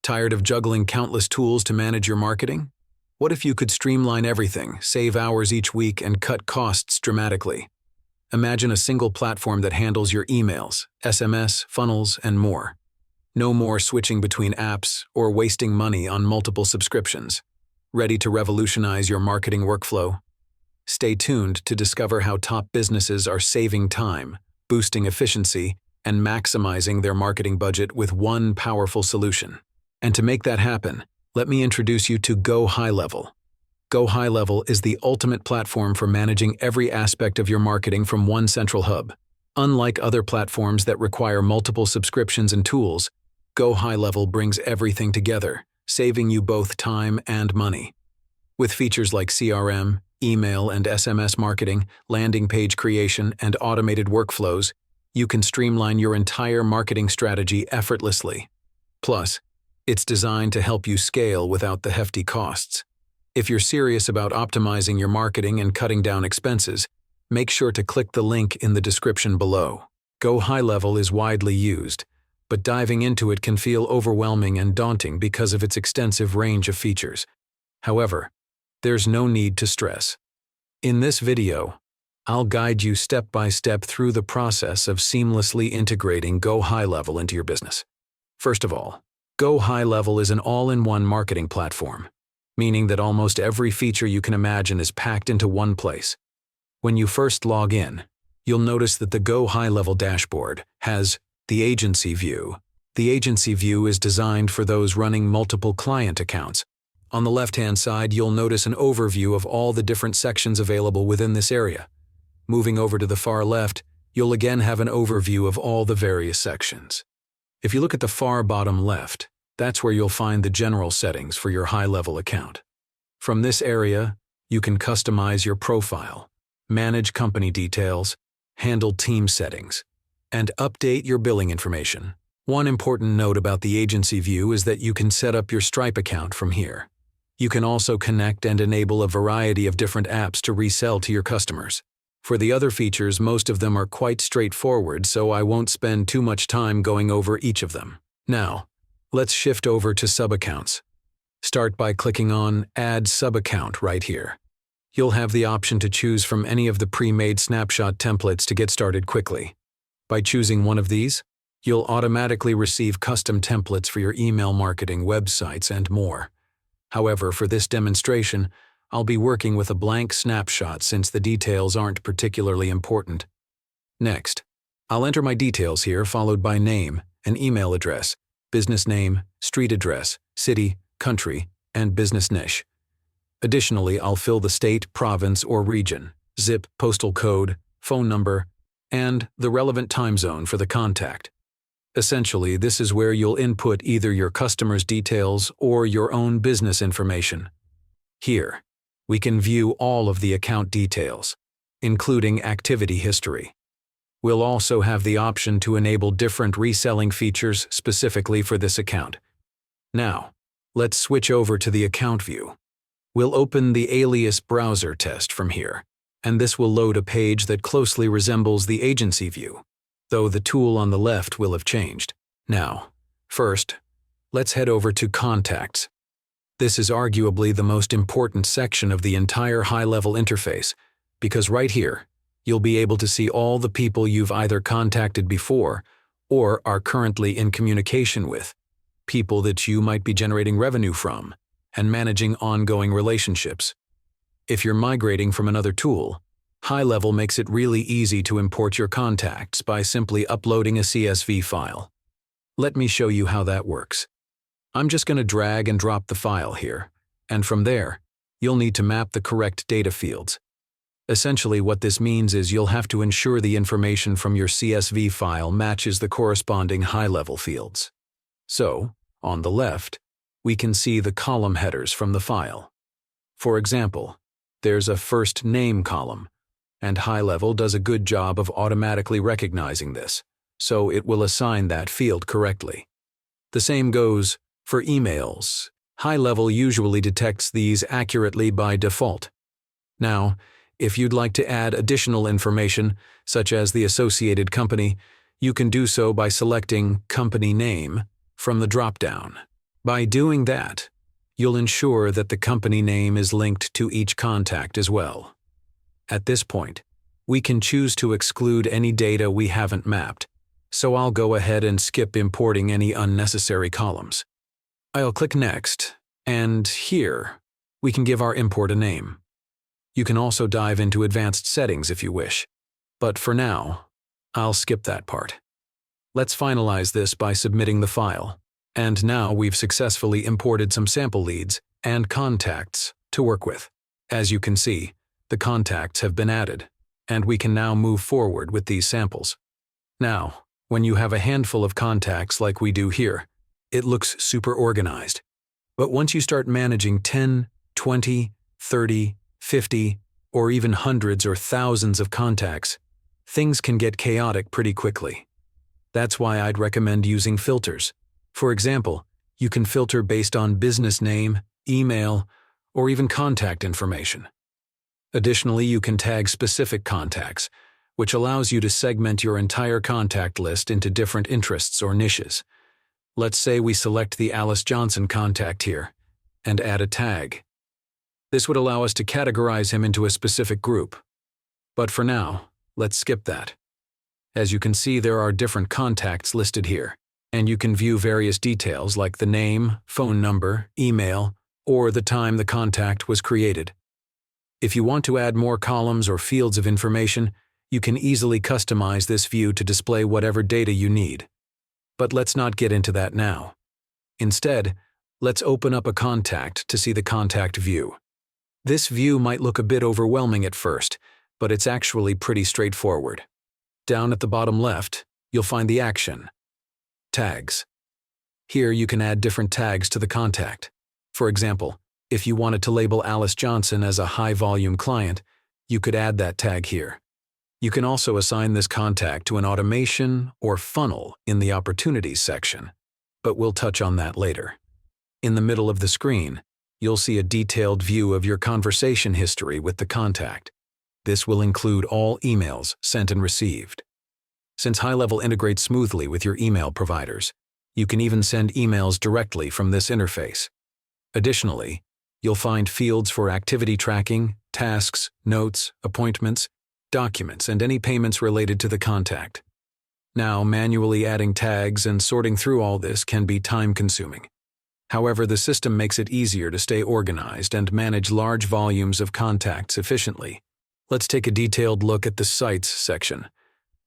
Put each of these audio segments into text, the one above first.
Tired of juggling countless tools to manage your marketing? What if you could streamline everything, save hours each week, and cut costs dramatically? Imagine a single platform that handles your emails, SMS, funnels, and more. No more switching between apps or wasting money on multiple subscriptions. Ready to revolutionize your marketing workflow? Stay tuned to discover how top businesses are saving time, boosting efficiency, and maximizing their marketing budget with one powerful solution. And to make that happen, let me introduce you to GoHighLevel. GoHighLevel is the ultimate platform for managing every aspect of your marketing from one central hub. Unlike other platforms that require multiple subscriptions and tools, GoHighLevel brings everything together, saving you both time and money. With features like CRM, email and SMS marketing, landing page creation, and automated workflows, you can streamline your entire marketing strategy effortlessly. Plus, it's designed to help you scale without the hefty costs. If you're serious about optimizing your marketing and cutting down expenses, make sure to click the link in the description below. GoHighLevel is widely used, but diving into it can feel overwhelming and daunting because of its extensive range of features. However, there's no need to stress. In this video, I'll guide you step by step through the process of seamlessly integrating GoHighLevel into your business. First of all, GoHighLevel is an all-in-one marketing platform, meaning that almost every feature you can imagine is packed into one place. When you first log in, you'll notice that the GoHighLevel dashboard has the agency view. The agency view is designed for those running multiple client accounts. On the left-hand side, you'll notice an overview of all the different sections available within this area. Moving over to the far left, you'll again have an overview of all the various sections. If you look at the far bottom left, that's where you'll find the general settings for your high-level account. From this area, you can customize your profile, manage company details, handle team settings, and update your billing information. One important note about the agency view is that you can set up your Stripe account from here. You can also connect and enable a variety of different apps to resell to your customers. For the other features, most of them are quite straightforward, so I won't spend too much time going over each of them. Now, let's shift over to sub-accounts. Start by clicking on Add Sub-Account right here. You'll have the option to choose from any of the pre-made snapshot templates to get started quickly. By choosing one of these, you'll automatically receive custom templates for your email marketing, websites, and more. However, for this demonstration, I'll be working with a blank snapshot since the details aren't particularly important. Next, I'll enter my details here, followed by name, an email address, business name, street address, city, country, and business niche. Additionally, I'll fill the state, province, or region, zip, postal code, phone number, and the relevant time zone for the contact. Essentially, this is where you'll input either your customer's details or your own business information. Here, we can view all of the account details, including activity history. We'll also have the option to enable different reselling features specifically for this account. Now, let's switch over to the account view. We'll open the alias browser test from here, and this will load a page that closely resembles the agency view, though the tool on the left will have changed. Now, first, let's head over to Contacts. This is arguably the most important section of the entire high-level interface, because right here, you'll be able to see all the people you've either contacted before or are currently in communication with, people that you might be generating revenue from, and managing ongoing relationships. If you're migrating from another tool, HighLevel makes it really easy to import your contacts by simply uploading a CSV file. Let me show you how that works. I'm just going to drag and drop the file here, and from there, you'll need to map the correct data fields. Essentially, what this means is you'll have to ensure the information from your CSV file matches the corresponding high-level fields. So, on the left, we can see the column headers from the file. For example, there's a first name column, and HighLevel does a good job of automatically recognizing this, so it will assign that field correctly. The same goes for emails. HighLevel usually detects these accurately by default. Now, if you'd like to add additional information, such as the associated company, you can do so by selecting Company Name from the drop-down. By doing that, you'll ensure that the company name is linked to each contact as well. At this point, we can choose to exclude any data we haven't mapped, so I'll go ahead and skip importing any unnecessary columns. I'll click Next, and here, we can give our import a name. You can also dive into advanced settings if you wish, but for now, I'll skip that part. Let's finalize this by submitting the file. And now we've successfully imported some sample leads and contacts to work with. As you can see, the contacts have been added, and we can now move forward with these samples. Now, when you have a handful of contacts like we do here, it looks super organized. But once you start managing 10, 20, 30, 50, or even hundreds or thousands of contacts, things can get chaotic pretty quickly. That's why I'd recommend using filters. For example, you can filter based on business name, email, or even contact information. Additionally, you can tag specific contacts, which allows you to segment your entire contact list into different interests or niches. Let's say we select the Alice Johnson contact here and add a tag. This would allow us to categorize him into a specific group. But for now, let's skip that. As you can see, there are different contacts listed here, and you can view various details like the name, phone number, email, or the time the contact was created. If you want to add more columns or fields of information, you can easily customize this view to display whatever data you need. But let's not get into that now. Instead, let's open up a contact to see the contact view. This view might look a bit overwhelming at first, but it's actually pretty straightforward. Down at the bottom left, you'll find the action. Tags. Here you can add different tags to the contact. For example, if you wanted to label Alice Johnson as a high-volume client, you could add that tag here. You can also assign this contact to an automation or funnel in the Opportunities section, but we'll touch on that later. In the middle of the screen, you'll see a detailed view of your conversation history with the contact. This will include all emails sent and received. Since GoHighLevel integrates smoothly with your email providers, you can even send emails directly from this interface. Additionally, you'll find fields for activity tracking, tasks, notes, appointments, documents, and any payments related to the contact. Now, manually adding tags and sorting through all this can be time-consuming. However, the system makes it easier to stay organized and manage large volumes of contacts efficiently. Let's take a detailed look at the Sites section.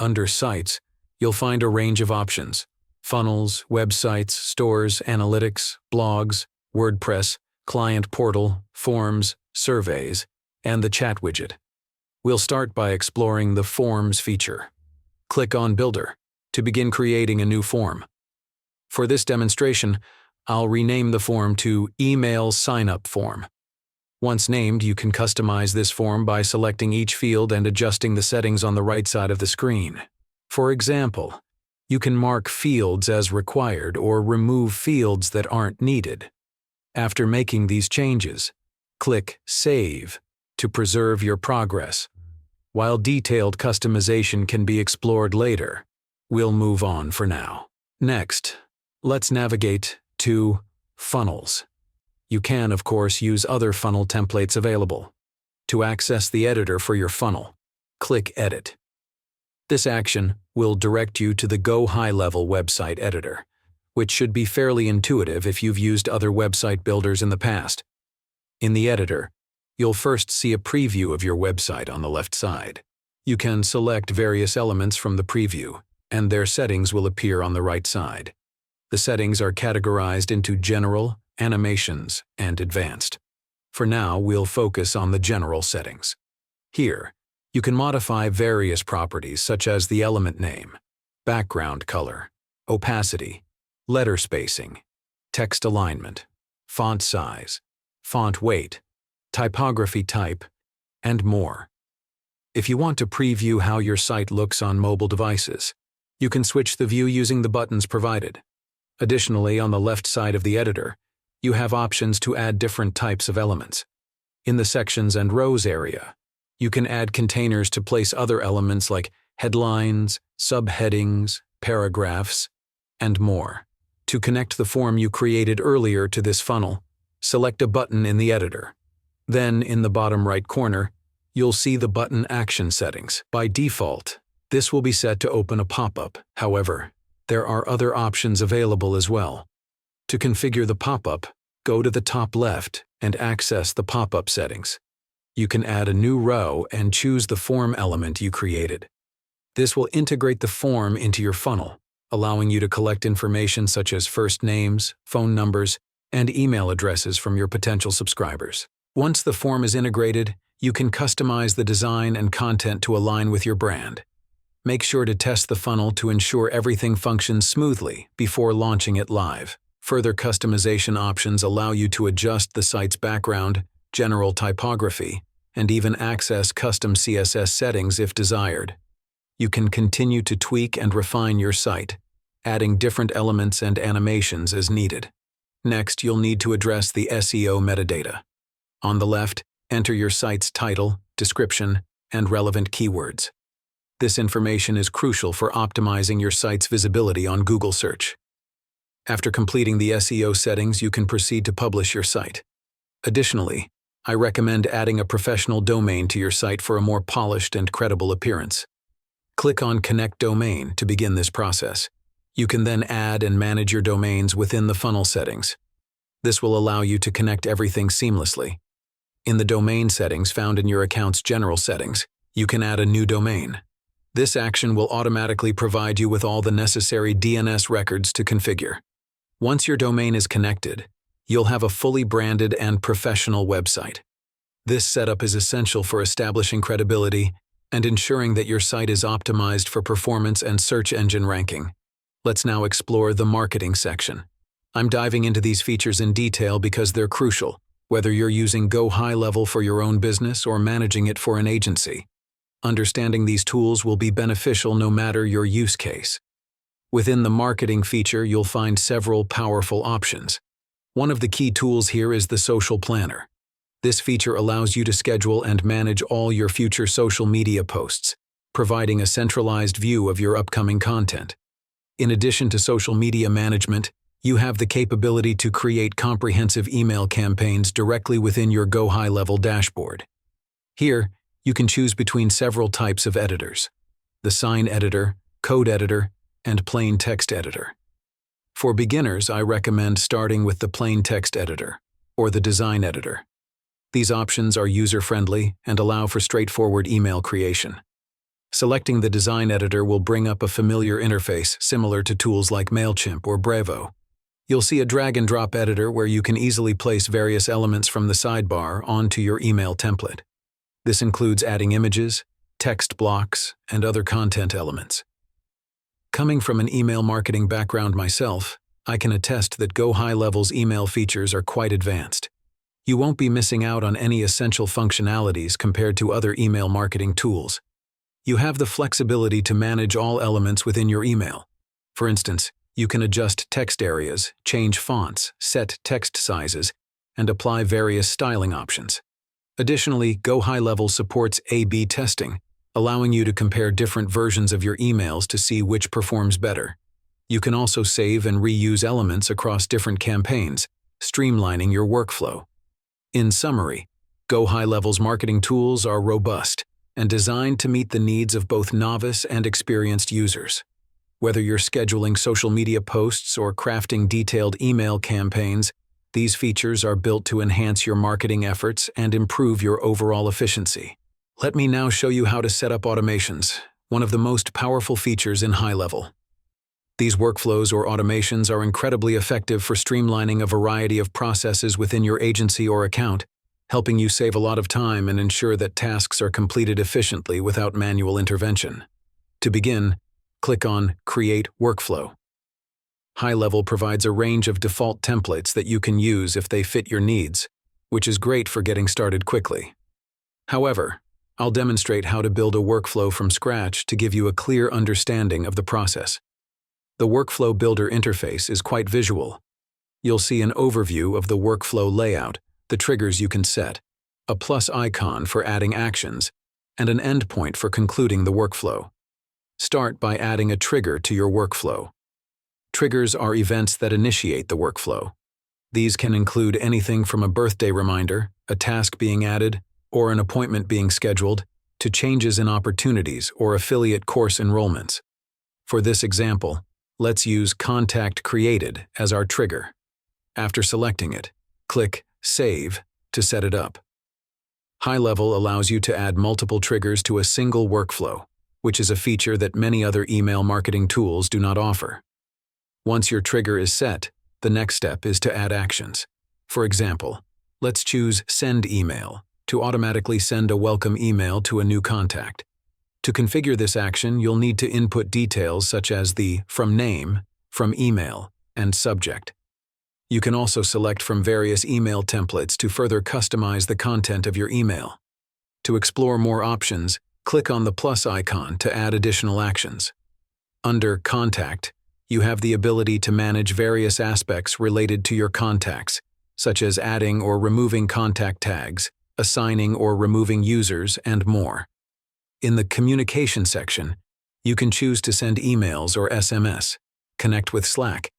Under Sites, you'll find a range of options: funnels, websites, stores, analytics, blogs, WordPress, client portal, forms, surveys, and the chat widget. We'll start by exploring the Forms feature. Click on Builder to begin creating a new form. For this demonstration, I'll rename the form to Email Sign-Up Form. Once named, you can customize this form by selecting each field and adjusting the settings on the right side of the screen. For example, you can mark fields as required or remove fields that aren't needed. After making these changes, click Save to preserve your progress. While detailed customization can be explored later, we'll move on for now. Next, let's navigate to Funnels. You can, of course, use other funnel templates available. To access the editor for your funnel, click Edit. This action will direct you to the GoHighLevel website editor, which should be fairly intuitive if you've used other website builders in the past. In the editor, you'll first see a preview of your website on the left side. You can select various elements from the preview, and their settings will appear on the right side. The settings are categorized into General, Animations, and Advanced. For now, we'll focus on the general settings. Here, you can modify various properties such as the element name, background color, opacity, letter spacing, text alignment, font size, font weight, typography type, and more. If you want to preview how your site looks on mobile devices, you can switch the view using the buttons provided. Additionally, on the left side of the editor, you have options to add different types of elements. In the Sections and Rows area, you can add containers to place other elements like headlines, subheadings, paragraphs, and more. To connect the form you created earlier to this funnel, select a button in the editor. Then, in the bottom right corner, you'll see the button Action Settings. By default, this will be set to open a pop-up. However, there are other options available as well. To configure the pop-up, go to the top left and access the pop-up settings. You can add a new row and choose the form element you created. This will integrate the form into your funnel, allowing you to collect information such as first names, phone numbers, and email addresses from your potential subscribers. Once the form is integrated, you can customize the design and content to align with your brand. Make sure to test the funnel to ensure everything functions smoothly before launching it live. Further customization options allow you to adjust the site's background, general typography, and even access custom CSS settings if desired. You can continue to tweak and refine your site, adding different elements and animations as needed. Next, you'll need to address the SEO metadata. On the left, enter your site's title, description, and relevant keywords. This information is crucial for optimizing your site's visibility on Google search. After completing the SEO settings, you can proceed to publish your site. Additionally, I recommend adding a professional domain to your site for a more polished and credible appearance. Click on Connect Domain to begin this process. You can then add and manage your domains within the funnel settings. This will allow you to connect everything seamlessly. In the domain settings found in your account's general settings, you can add a new domain. This action will automatically provide you with all the necessary DNS records to configure. Once your domain is connected, you'll have a fully branded and professional website. This setup is essential for establishing credibility and ensuring that your site is optimized for performance and search engine ranking. Let's now explore the marketing section. I'm diving into these features in detail because they're crucial, whether you're using GoHighLevel for your own business or managing it for an agency. Understanding these tools will be beneficial no matter your use case. Within the marketing feature, you'll find several powerful options. One of the key tools here is the Social Planner. This feature allows you to schedule and manage all your future social media posts, providing a centralized view of your upcoming content. In addition to social media management, you have the capability to create comprehensive email campaigns directly within your GoHighLevel dashboard. Here, you can choose between several types of editors: the sign editor, code editor, and plain text editor. For beginners, I recommend starting with the plain text editor or the design editor. These options are user-friendly and allow for straightforward email creation. Selecting the design editor will bring up a familiar interface similar to tools like MailChimp or Bravo. You'll see a drag-and-drop editor where you can easily place various elements from the sidebar onto your email template. This includes adding images, text blocks, and other content elements. Coming from an email marketing background myself, I can attest that GoHighLevel's email features are quite advanced. You won't be missing out on any essential functionalities compared to other email marketing tools. You have the flexibility to manage all elements within your email. For instance, you can adjust text areas, change fonts, set text sizes, and apply various styling options. Additionally, GoHighLevel supports A/B testing, allowing you to compare different versions of your emails to see which performs better. You can also save and reuse elements across different campaigns, streamlining your workflow. In summary, GoHighLevel's marketing tools are robust and designed to meet the needs of both novice and experienced users. Whether you're scheduling social media posts or crafting detailed email campaigns, these features are built to enhance your marketing efforts and improve your overall efficiency. Let me now show you how to set up automations, one of the most powerful features in HighLevel. These workflows or automations are incredibly effective for streamlining a variety of processes within your agency or account, helping you save a lot of time and ensure that tasks are completed efficiently without manual intervention. To begin, click on Create Workflow. HighLevel provides a range of default templates that you can use if they fit your needs, which is great for getting started quickly. However, I'll demonstrate how to build a workflow from scratch to give you a clear understanding of the process. The Workflow Builder interface is quite visual. You'll see an overview of the workflow layout, the triggers you can set, a plus icon for adding actions, and an endpoint for concluding the workflow. Start by adding a trigger to your workflow. Triggers are events that initiate the workflow. These can include anything from a birthday reminder, a task being added, or an appointment being scheduled, to changes in opportunities or affiliate course enrollments. For this example, let's use Contact Created as our trigger. After selecting it, click Save to set it up. GoHighLevel allows you to add multiple triggers to a single workflow, which is a feature that many other email marketing tools do not offer. Once your trigger is set, the next step is to add actions. For example, let's choose Send Email to automatically send a welcome email to a new contact. To configure this action, you'll need to input details such as the From Name, From Email, and Subject. You can also select from various email templates to further customize the content of your email. To explore more options, click on the plus icon to add additional actions. Under Contact, you have the ability to manage various aspects related to your contacts, such as adding or removing contact tags, assigning or removing users, and more. In the Communication section, you can choose to send emails or SMS, connect with Slack,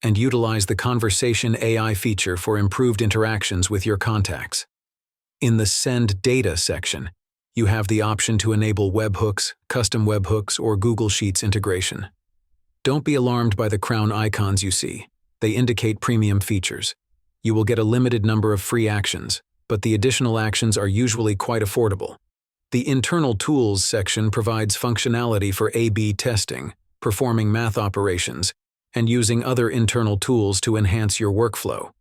and utilize the Conversation AI feature for improved interactions with your contacts. In the Send Data section, you have the option to enable webhooks, custom webhooks, or Google Sheets integration. Don't be alarmed by the crown icons you see. They indicate premium features. You will get a limited number of free actions, but the additional actions are usually quite affordable. The Internal Tools section provides functionality for A/B testing, performing math operations, and using other internal tools to enhance your workflow.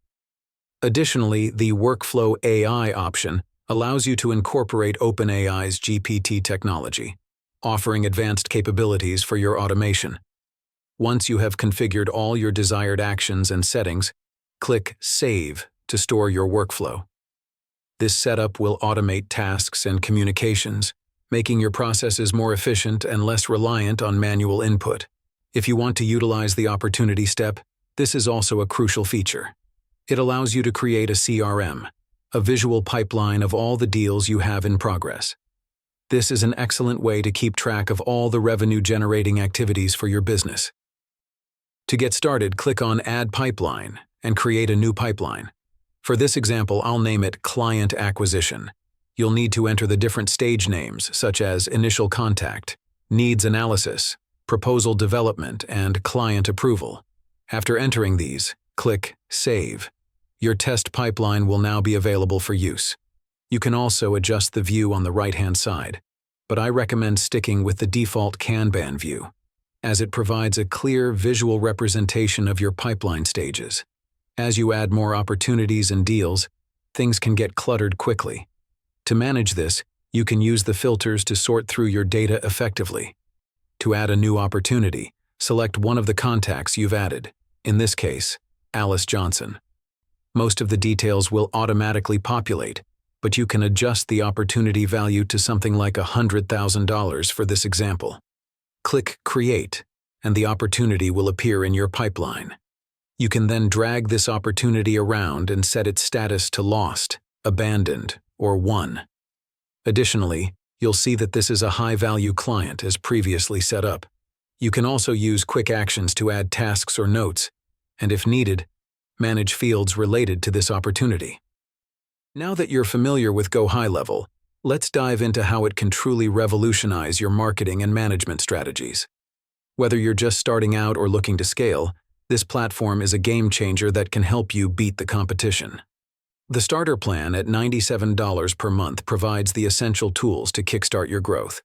Additionally, the Workflow AI option allows you to incorporate OpenAI's GPT technology, offering advanced capabilities for your automation. Once you have configured all your desired actions and settings, click Save to store your workflow. This setup will automate tasks and communications, making your processes more efficient and less reliant on manual input. If you want to utilize the opportunity step, this is also a crucial feature. It allows you to create a CRM, a visual pipeline of all the deals you have in progress. This is an excellent way to keep track of all the revenue-generating activities for your business. To get started, click on Add Pipeline and create a new pipeline. For this example, I'll name it Client Acquisition. You'll need to enter the different stage names such as Initial Contact, Needs Analysis, Proposal Development, and Client Approval. After entering these, click Save. Your test pipeline will now be available for use. You can also adjust the view on the right-hand side, but I recommend sticking with the default Kanban view, as it provides a clear visual representation of your pipeline stages. As you add more opportunities and deals, things can get cluttered quickly. To manage this, you can use the filters to sort through your data effectively. To add a new opportunity, select one of the contacts you've added, in this case, Alice Johnson. Most of the details will automatically populate, but you can adjust the opportunity value to something like $100,000 for this example. Click Create, and the opportunity will appear in your pipeline. You can then drag this opportunity around and set its status to Lost, Abandoned, or Won. Additionally, you'll see that this is a high-value client as previously set up. You can also use quick actions to add tasks or notes, and if needed, manage fields related to this opportunity. Now that you're familiar with GoHighLevel, let's dive into how it can truly revolutionize your marketing and management strategies. Whether you're just starting out or looking to scale, this platform is a game changer that can help you beat the competition. The starter plan at $97 per month provides the essential tools to kickstart your growth.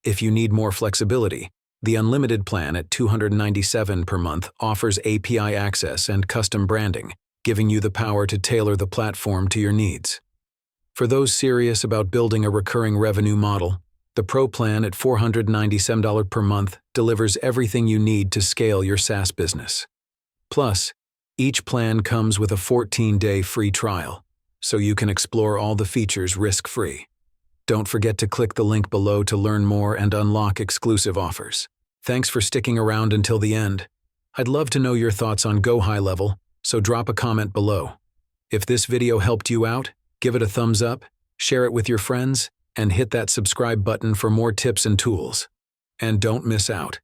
If you need more flexibility, the unlimited plan at $297 per month offers API access and custom branding, giving you the power to tailor the platform to your needs. For those serious about building a recurring revenue model, the Pro plan at $497 per month delivers everything you need to scale your SaaS business. Plus, each plan comes with a 14-day free trial, so you can explore all the features risk-free. Don't forget to click the link below to learn more and unlock exclusive offers. Thanks for sticking around until the end. I'd love to know your thoughts on GoHighLevel, so drop a comment below. If this video helped you out, give it a thumbs up, share it with your friends, and hit that subscribe button for more tips and tools. And don't miss out.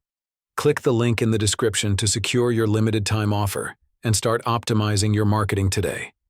Click the link in the description to secure your limited time offer and start optimizing your marketing today.